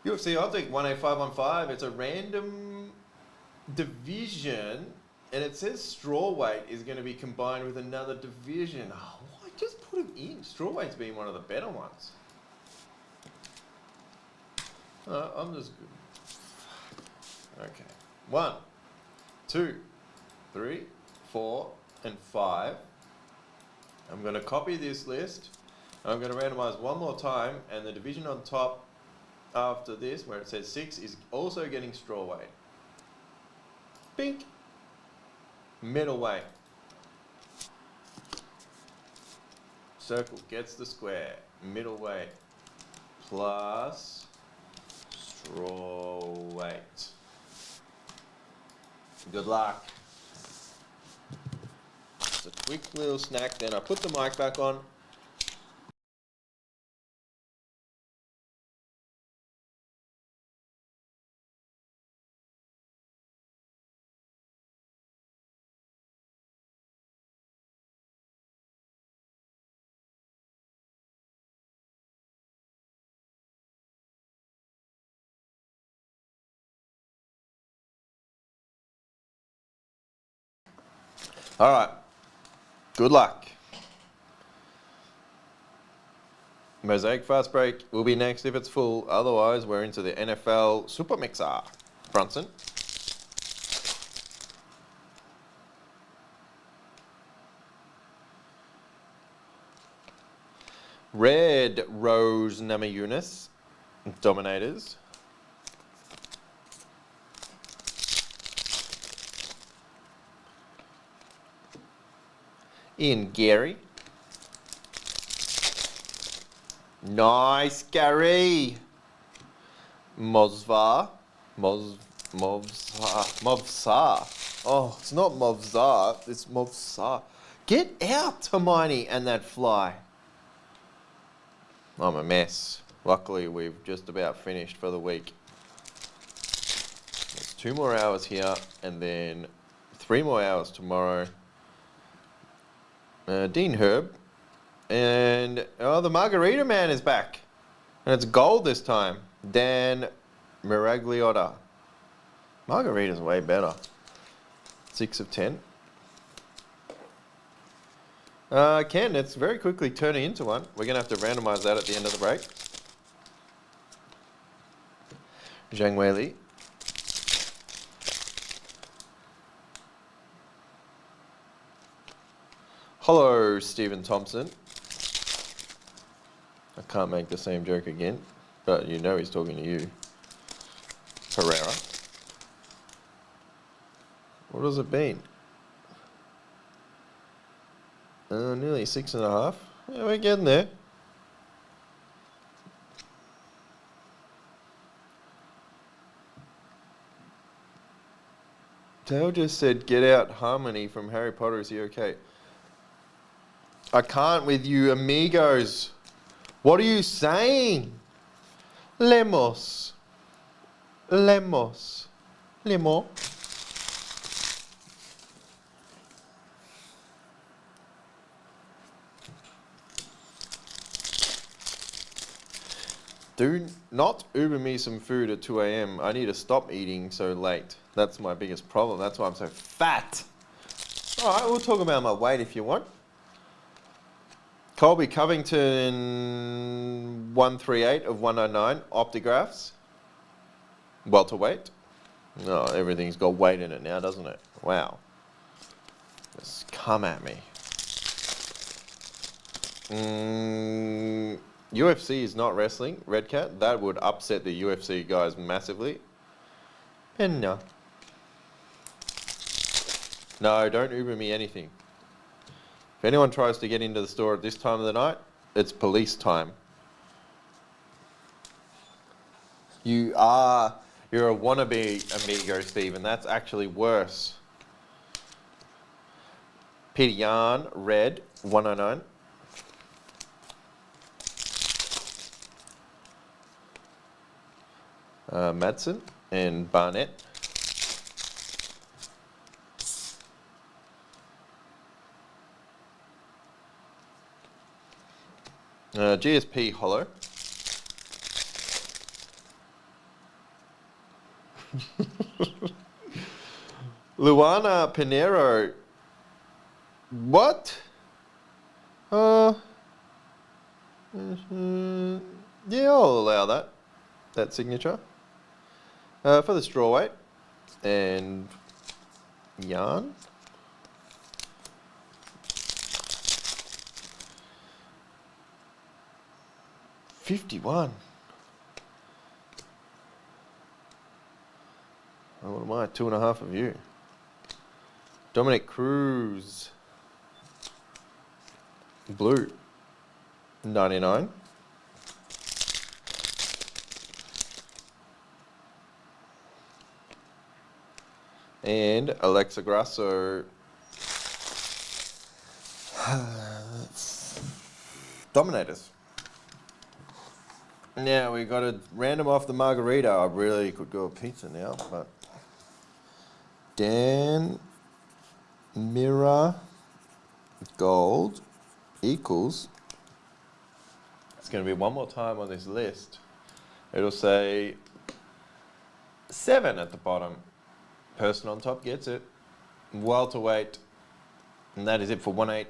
UFC Optic 18515. It's a random division, and it says strawweight is going to be combined with another division. Oh, why just put it in? Strawweight's been one of the better ones. I'm just good. Okay. 1, 2, 3, 4, and 5. I'm going to copy this list. I'm going to randomize one more time, and the division on top after this, where it says 6, is also getting strawweight. Pink. Middleweight. Circle gets the square. Middleweight plus strawweight. Good luck. It's a quick little snack, then I put the mic back on. All right. Good luck. Mosaic Fast Break will be next if it's full. Otherwise, we're into the NFL Super Mixer. Brunson. Red Rose Namajunas. Dominators. Ian Gary. Nice, Gary. Movsar. Oh, it's not Movsar, it's Movsar. Get out, Hermione, and that fly. I'm a mess. Luckily, we've just about finished for the week. There's 2 more hours here, and then 3 more hours tomorrow. Dean Herb. And, the Margarita Man is back. And it's gold this time. Dan Miragliotta. Margarita's way better. 6 of 10. Ken, it's very quickly turning into one. We're going to have to randomize that at the end of the break. Zhang Weili. Hello, Stephen Thompson. I can't make the same joke again, but you know he's talking to you. Pereira. What has it been? Nearly 6.5. Yeah, we're getting there. Dale just said, get out Harmony from Harry Potter. Is he okay? I can't with you amigos. What are you saying? Lemos. Lemos. Lemo. Do not Uber me some food at 2 a.m. I need to stop eating so late. That's my biggest problem. That's why I'm so fat. All right, we'll talk about my weight if you want. Colby Covington, 138 of 109, Optigraphs. Welterweight. Oh, everything's got weight in it now, doesn't it? Wow. Just come at me. UFC is not wrestling, Red Cat. That would upset the UFC guys massively. And no. No, don't Uber me anything. If anyone tries to get into the store at this time of the night, it's police time. You're a wannabe amigo, Stephen. That's actually worse. Peter Yarn, red, 109. Madsen and Barnett. GSP Hollow. Luana Pinero. What? Yeah, I'll allow that signature. For the strawweight and yarn. $51. Oh, what am I? 2.5 of you. Dominic Cruz. Blue. 99. And Alexa Grasso. Dominators. Now we got to random off the margarita. I really could go a pizza now, but Dan Mira Gold equals. It's going to be one more time on this list. It'll say 7 at the bottom. Person on top gets it. Welterweight. And that is it for 1-8.